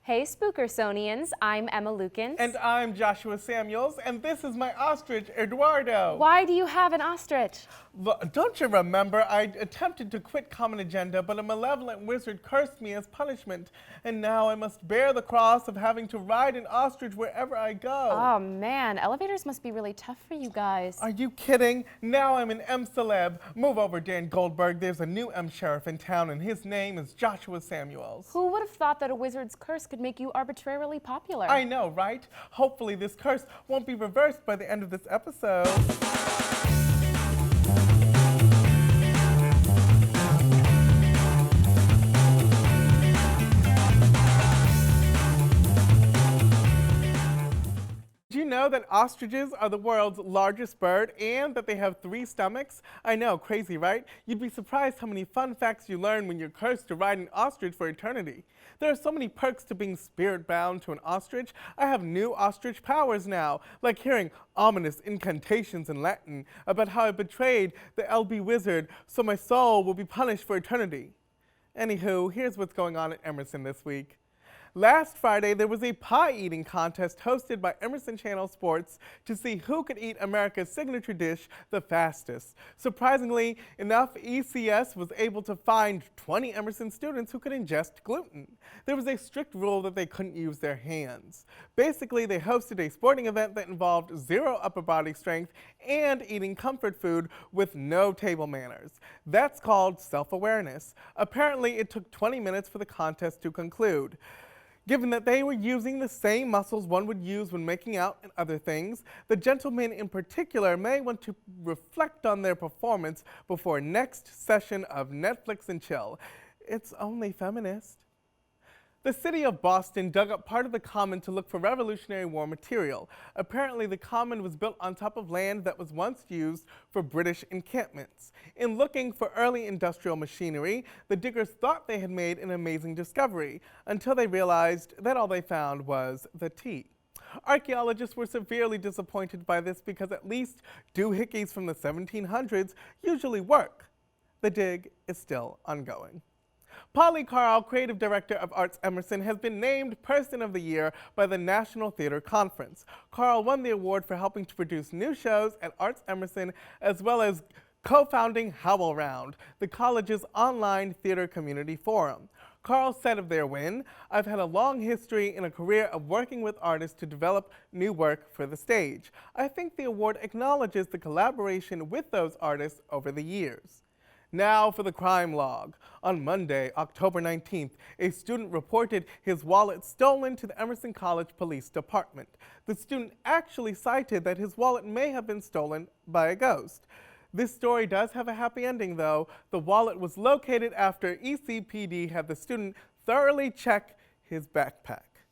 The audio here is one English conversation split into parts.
Hey Spookersonians, I'm Emma Lukens. And I'm Joshua Samuels, and this is my ostrich, Eduardo. Why do you have an ostrich? Don't you remember, I attempted to quit Common Agenda, but a malevolent wizard cursed me as punishment, and now I must bear the cross of having to ride an ostrich wherever I go. Oh man, elevators must be really tough for you guys. Are you kidding? Now I'm an M celeb. Move over, Dan Goldberg. There's a new M sheriff in town, and his name is Joshua Samuels. Who would have thought that a wizard's curse could make you arbitrarily popular? I know, right? Hopefully this curse won't be reversed by the end of this episode. Do you know that ostriches are the world's largest bird and that they have 3 stomachs? I know, crazy, right? You'd be surprised how many fun facts you learn when you're cursed to ride an ostrich for eternity. There are so many perks to being spirit-bound to an ostrich. I have new ostrich powers now, like hearing ominous incantations in Latin about how I betrayed the LB wizard, so my soul will be punished for eternity. Anywho, here's what's going on at Emerson this week. Last Friday, there was a pie-eating contest hosted by Emerson Channel Sports to see who could eat America's signature dish the fastest. Surprisingly enough, ECS was able to find 20 Emerson students who could ingest gluten. There was a strict rule that they couldn't use their hands. Basically, they hosted a sporting event that involved 0 upper body strength and eating comfort food with no table manners. That's called self-awareness. Apparently, it took 20 minutes for the contest to conclude. Given that they were using the same muscles one would use when making out and other things, the gentlemen in particular may want to reflect on their performance before next session of Netflix and Chill. It's only feminist. The city of Boston dug up part of the common to look for Revolutionary War material. Apparently, the common was built on top of land that was once used for British encampments. In looking for early industrial machinery, the diggers thought they had made an amazing discovery, until they realized that all they found was the tea. Archaeologists were severely disappointed by this because at least doohickeys from the 1700s usually work. The dig is still ongoing. Polly Carl, creative director of Arts Emerson, has been named Person of the Year by the National Theater Conference. Carl won the award for helping to produce new shows at Arts Emerson, as well as co-founding Howl Round, the college's online theater community forum. Carl said of their win, "I've had a long history and a career of working with artists to develop new work for the stage. I think the award acknowledges the collaboration with those artists over the years." Now for the crime log. On Monday, October 19th, a student reported his wallet stolen to the Emerson College Police Department. The student actually cited that his wallet may have been stolen by a ghost. This story does have a happy ending, though. The wallet was located after ECPD had the student thoroughly check his backpack.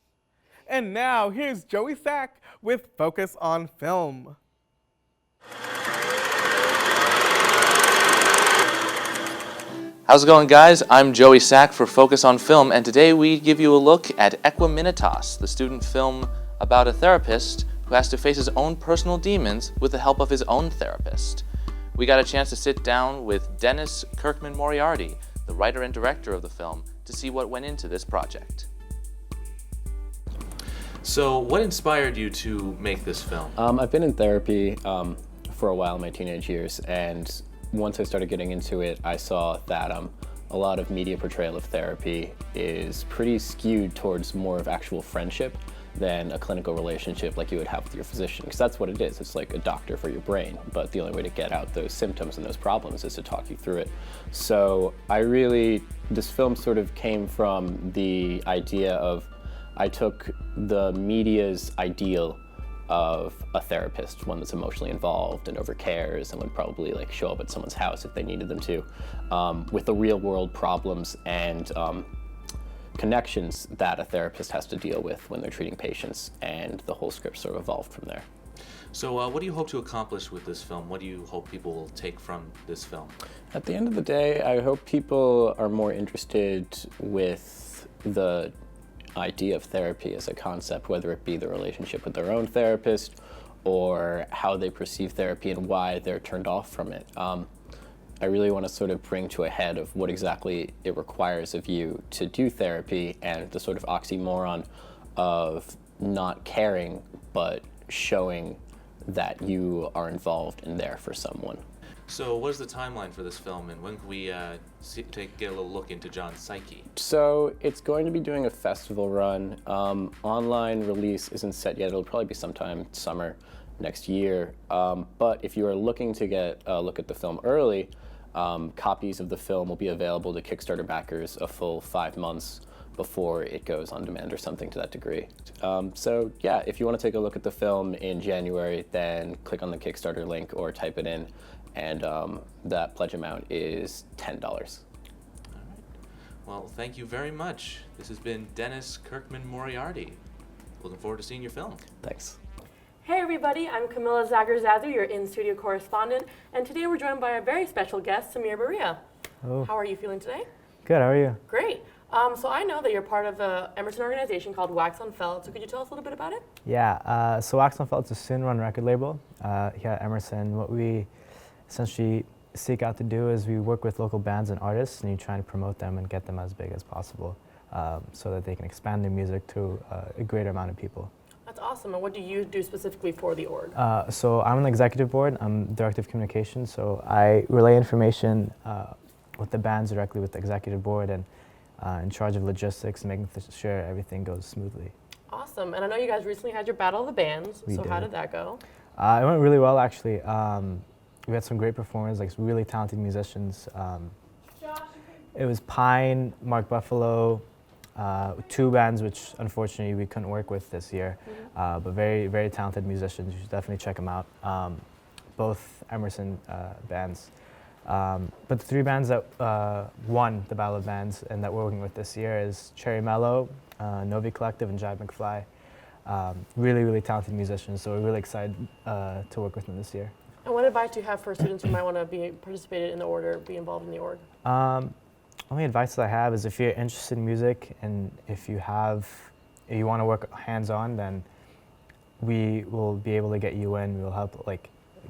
And now, here's Joey Sack with Focus on Film. How's it going, guys? I'm Joey Sack for Focus on Film, and today we give you a look at Equiminitas, the student film about a therapist who has to face his own personal demons with the help of his own therapist. We got a chance to sit down with Dennis Kirkman Moriarty, the writer and director of the film, to see what went into this project. So, what inspired you to make this film? I've been in therapy for a while in my teenage years, and once I started getting into it, I saw that a lot of media portrayal of therapy is pretty skewed towards more of actual friendship than a clinical relationship like you would have with your physician, because that's what it is. It's like a doctor for your brain, but the only way to get out those symptoms and those problems is to talk you through it. So this film sort of came from the idea of, I took the media's ideal of a therapist, one that's emotionally involved and overcares and would probably like show up at someone's house if they needed them to, with the real world problems and connections that a therapist has to deal with when they're treating patients, and the whole script sort of evolved from there. So what do you hope to accomplish with this film? What do you hope people will take from this film? At the end of the day, I hope people are more interested with the idea of therapy as a concept, whether it be the relationship with their own therapist or how they perceive therapy and why they're turned off from it. I really want to sort of bring to a head of what exactly it requires of you to do therapy and the sort of oxymoron of not caring but showing that you are involved and there for someone. So what is the timeline for this film, and when can we get a little look into John's psyche? So it's going to be doing a festival run. Online release isn't set yet. It'll probably be sometime summer next year. But if you are looking to get a look at the film early, copies of the film will be available to Kickstarter backers a full 5 months before it goes on demand or something to that degree. So yeah, if you want to take a look at the film in January, then click on the Kickstarter link or type it in, and that pledge amount is $10. All right. Well, thank you very much. This has been Dennis Kirkman Moriarty. Looking forward to seeing your film. Thanks. Hey everybody, I'm Camilla Zagarzazu, your in-studio correspondent, and today we're joined by a very special guest, Samir Baria. Hello. How are you feeling today? Good, how are you? Great. So I know that you're part of an Emerson organization called Wax on Felt, so could you tell us a little bit about it? Yeah, so Wax on Felt's a student-run record label here at Emerson. What we essentially seek out to do is we work with local bands and artists, and you try to promote them and get them as big as possible so that they can expand their music to a greater amount of people. That's awesome. And what do you do specifically for the org? So I'm on the executive board. I'm director of communications, so I relay information with the bands directly with the executive board, and in charge of logistics and making sure everything goes smoothly. Awesome. And I know you guys recently had your Battle of the Bands, We so did. how did that go? It went really well, actually. We had some great performers, like really talented musicians. It was Pine, Mark Buffalo, 2 bands which unfortunately we couldn't work with this year, but very, very talented musicians. You should definitely check them out. Both Emerson bands. But the 3 bands that won the Battle of Bands and that we're working with this year is Cherry Mellow, Novi Collective, and Jive McFly. Really, really talented musicians, so we're really excited to work with them this year. And what advice do you have for students who might want to be participated in the org or be involved in the org? Only advice that I have is if you're interested in music and if you want to work hands-on, then we will be able to get you in. We'll help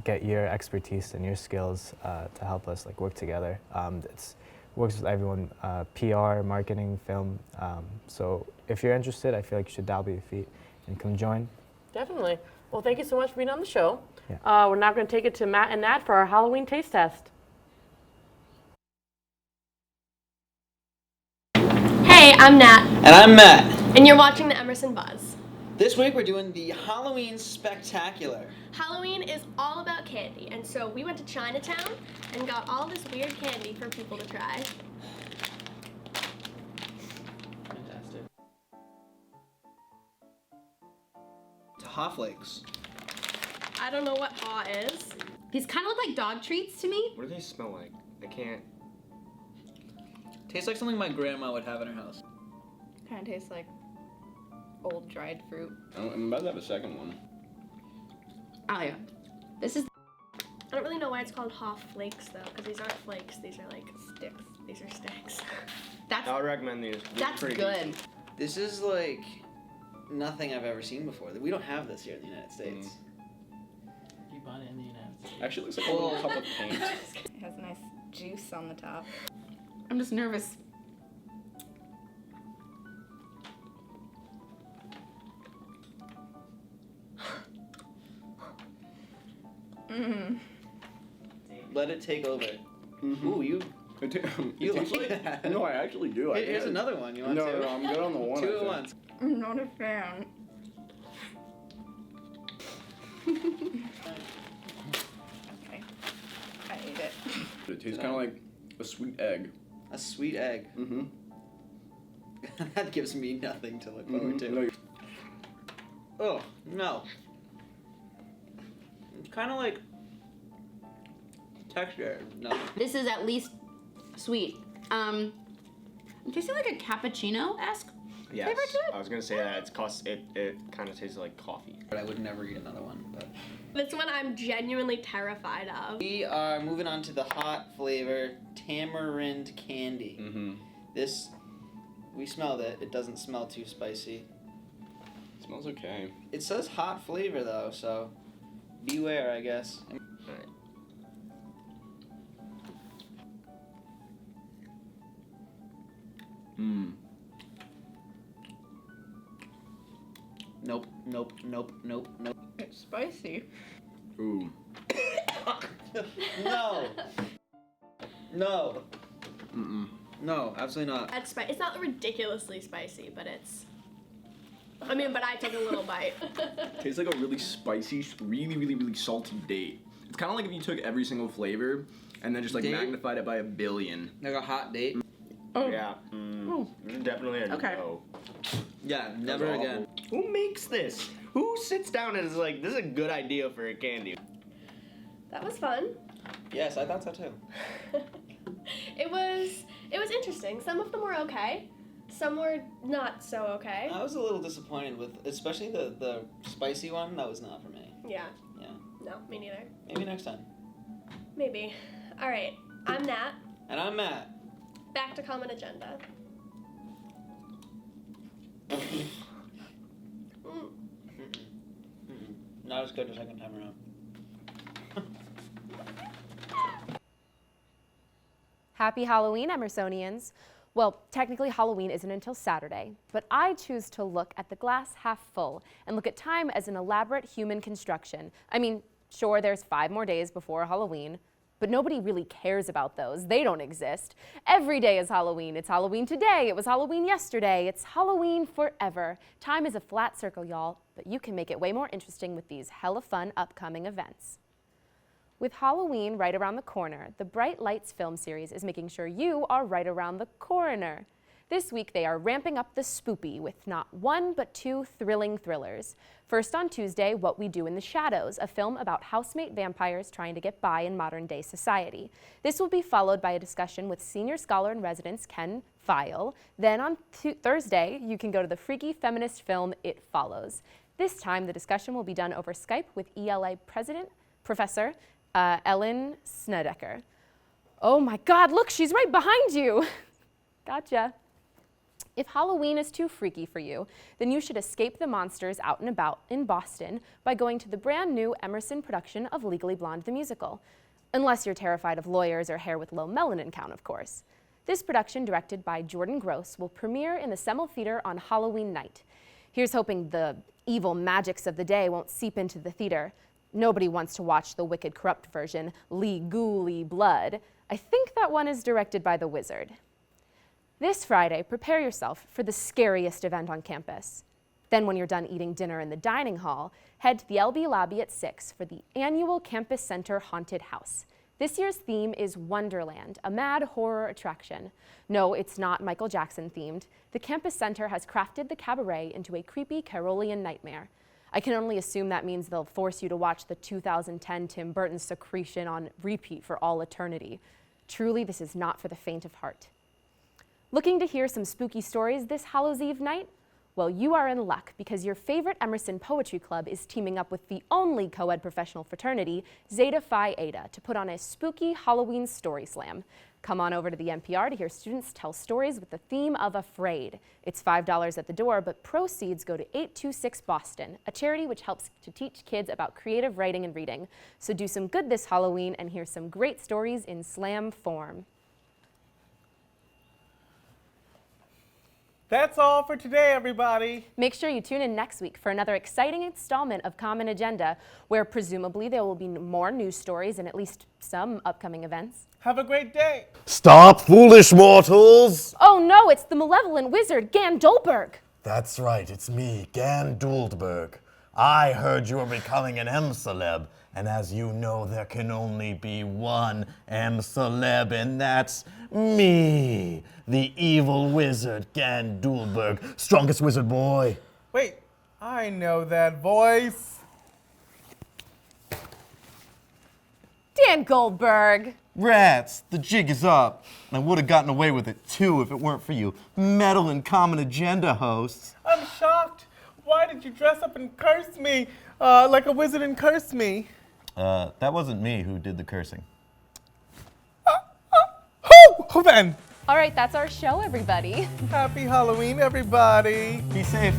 get your expertise and your skills to help us work together. It works with everyone, PR, marketing, film. So if you're interested, I feel like you should dabble your feet and come join. Definitely. Well, thank you so much for being on the show. Yeah. We're now going to take it to Matt and Nat for our Halloween taste test. Hey, I'm Nat, And I'm Matt. and you're watching the Emerson Buzz. This week we're doing the Halloween Spectacular. Halloween is all about candy, and so we went to Chinatown and got all this weird candy for people to try. Fantastic. Hot Flakes. I don't know what haw is. These kind of look like dog treats to me. What do they smell like? I can't. Tastes like something my grandma would have in her house. Kind of tastes like old dried fruit. I'm about to have a second one. Oh yeah. This is I don't really know why it's called haw flakes though, because these aren't flakes, these are like sticks. These are sticks. that's I would recommend these. They're that's pretty good. This is like nothing I've ever seen before. We don't have this here in the United States. You bought it in the United States. Actually, it looks like a little cup of paint. It has a nice juice on the top. I'm just nervous. Let it take over. Mm-hmm. Ooh, you like that. No, I actually do. Here's another one. You want No, two? no, I'm good on the one. 2 I at think. once. I'm not a fan. Okay. I ate it. It tastes kind of like a sweet egg. A sweet egg. Mm-hmm. That gives me nothing to look forward to. Oh, no. It's kind of like texture. No. This is at least sweet. It tastes like a cappuccino-esque Yes, flavor to it. I was gonna say that. It kind of tastes like coffee. But I would never eat another one. But This one I'm genuinely terrified of. we are moving on to the hot flavor tamarind candy. Mm-hmm. This, we smelled it. It doesn't smell too spicy. It smells okay. It says hot flavor though, so beware, I guess. Alright. Nope, nope, nope, nope, nope. It's spicy. Ooh. No. No. No, absolutely not. That's it's not ridiculously spicy, but it's. I mean, but I took a little bite. Tastes like a really spicy, really salty date. It's kind of like if you took every single flavor and then just like Date? magnified it by 1 billion. Like a hot date? Oh. Yeah. Definitely a Okay. no. Yeah, never That's again. awful. Who makes this? Who sits down and is like, this is a good idea for a candy? That was fun. Yes, I thought so too. It was interesting. Some of them were okay. Some were not so okay. I was a little disappointed with, especially the spicy one. That was not for me. Yeah. Yeah. No, me neither. Maybe next time. Maybe. All right. I'm Nat. And I'm Matt. Back to Common Agenda. Not as good the second time around. Happy Halloween, Emersonians. Well, technically Halloween isn't until Saturday, but I choose to look at the glass half full and look at time as an elaborate human construction. I mean, sure, there's 5 more days before Halloween, but nobody really cares about those. They don't exist. Every day is Halloween. It's Halloween today. It was Halloween yesterday. It's Halloween forever. Time is a flat circle, y'all, but you can make it way more interesting with these hella fun upcoming events. With Halloween right around the corner, the Bright Lights film series is making sure you are right around the coroner. This week they are ramping up the spoopy with not 1 but 2 thrilling thrillers. First on Tuesday, What We Do in the Shadows, a film about housemate vampires trying to get by in modern day society. This will be followed by a discussion with senior scholar in residence Ken File. Then on Thursday, you can go to the freaky feminist film It Follows. This time the discussion will be done over Skype with ELA Professor Ellen Snedeker. Oh my God, look, she's right behind you. Gotcha. If Halloween is too freaky for you, then you should escape the monsters out and about in Boston by going to the brand new Emerson production of Legally Blonde the Musical. Unless you're terrified of lawyers or hair with low melanin count, of course. This production, directed by Jordan Gross, will premiere in the Semmel Theater on Halloween night. Here's hoping the evil magics of the day won't seep into the theater. Nobody wants to watch the wicked, corrupt version, Legally Blood. I think that one is directed by the Wizard. This Friday, prepare yourself for the scariest event on campus. Then when you're done eating dinner in the dining hall, head to the LB lobby at 6 for the annual Campus Center Haunted House. This year's theme is Wonderland, a mad horror attraction. No, it's not Michael Jackson themed. The Campus Center has crafted the cabaret into a creepy Carolian nightmare. I can only assume that means they'll force you to watch the 2010 Tim Burton Secretion on repeat for all eternity. Truly, this is not for the faint of heart. Looking to hear some spooky stories this Hallows Eve night? Well, you are in luck because your favorite Emerson Poetry Club is teaming up with the only co-ed professional fraternity, Zeta Phi Eta, to put on a spooky Halloween story slam. Come on over to the NPR to hear students tell stories with the theme of Afraid. It's $5 at the door, but proceeds go to 826 Boston, a charity which helps to teach kids about creative writing and reading. So do some good this Halloween and hear some great stories in slam form. That's all for today, everybody. Make sure you tune in next week for another exciting installment of Common Agenda, where presumably there will be more news stories and at least some upcoming events. Have a great day. Stop, foolish mortals! Oh no, it's the malevolent wizard, Gandolberg. That's right, it's me, Ganduldberg. I heard you were becoming an M-celeb, and as you know, there can only be one M-celeb, and that's me, the evil wizard, Ganduldberg, strongest wizard boy. Wait, I know that voice. Dan Goldberg. Rats, the jig is up. I would have gotten away with it, too, if it weren't for you meddling Common Agenda hosts. I'm shocked. Why did you dress up and curse me like a wizard and curse me? That wasn't me who did the cursing. Who then? All right, that's our show, everybody. Happy Halloween, everybody. Be safe.